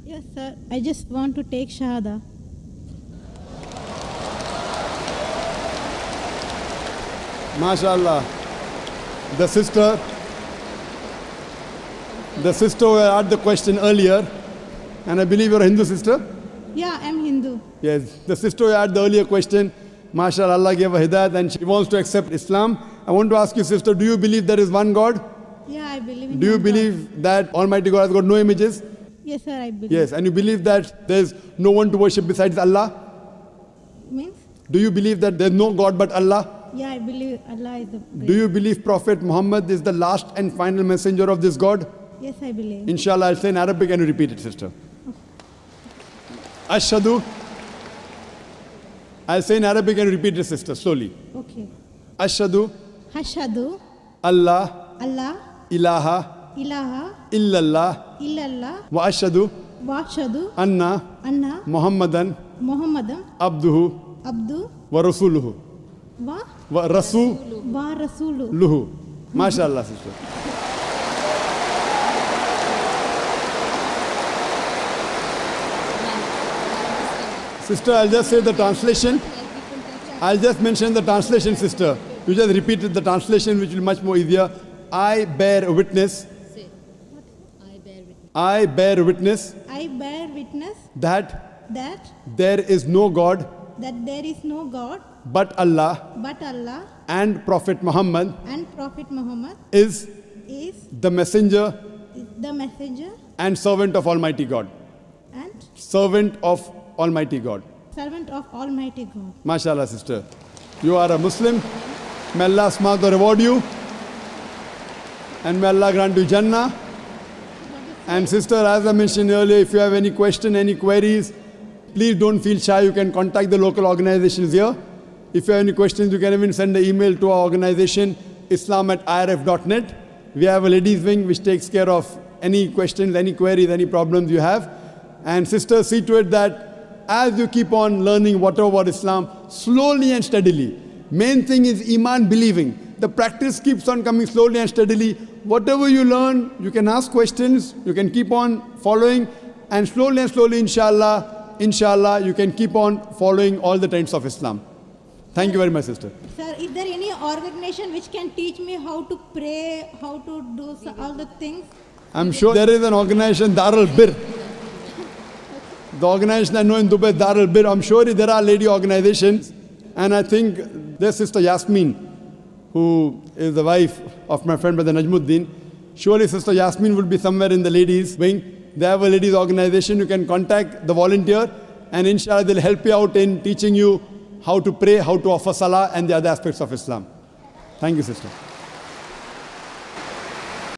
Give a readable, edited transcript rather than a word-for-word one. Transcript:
Yes, sir. I just want to take Shahada. MashaAllah. The sister who had the question earlier, and I believe you're a Hindu sister? Yeah, I'm Hindu. Yes, the sister who had the earlier question, MashaAllah, Allah gave her hidayat and she wants to accept Islam. I want to ask you, sister, do you believe there is one God? Yeah, I believe in Do you one believe God. that Almighty God has got no images? Yes, sir, I believe. Yes, and you believe that there's no one to worship besides Allah? Means? Do you believe that there's no God but Allah? Yeah, I believe Allah is the great. Do you believe Prophet Muhammad is the last and final messenger of this God? Yes, I believe. Inshallah, I'll say in Arabic and you repeat it, sister. Ashhadu. I'll say in Arabic and you repeat it, sister, slowly. Okay. Ashhadu Hashadu Allah Allah ilaha ilaha illallah illallah wa ashhadu washadu anna anna Muhammadan Muhammadan abduhu abdu wa rasuluhu. wa Wa rasuluhu. wa rasulu. MashaAllah, sister. Sister, I'll just say the translation. I'll just mention the translation, sister. You just repeated the translation, which will be much more easier. I bear witness. I bear witness I bear witness that that there is no God there is no God but Allah, but Allah, and Prophet Muhammad and Prophet Muhammad is is the messenger the messenger and servant of Almighty God. and Servant of Almighty God. servant of Almighty God. MashaAllah, sister. You are a Muslim. May Allah smart or reward you. And may Allah grant you Jannah. And sister, as I mentioned earlier, if you have any question, any queries, please don't feel shy. You can contact the local organizations here. If you have any questions, you can even send an email to our organization, islam@irf.net. We have a ladies wing which takes care of any questions, any queries, any problems you have. And sister, see to it that as you keep on learning whatever about Islam, slowly and steadily. Main thing is Iman, believing. The practice keeps on coming slowly and steadily. Whatever you learn, you can ask questions, you can keep on following, and slowly, inshallah, you can keep on following all the tenets of Islam. Thank you very much, sister. Sir, is there any organization which can teach me how to pray, how to do all the things? I'm sure there is an organization, Darul Bir. The organization I know in Dubai, Darul Bir. I'm sure there are lady organizations. And I think there's Sister Yasmin, who is the wife of my friend Brother Najmuddin. Surely Sister Yasmin would be somewhere in the ladies wing. They have a ladies organization. You can contact the volunteer, and inshallah they'll help you out in teaching you how to pray, how to offer salah, and the other aspects of Islam. Thank you, sister.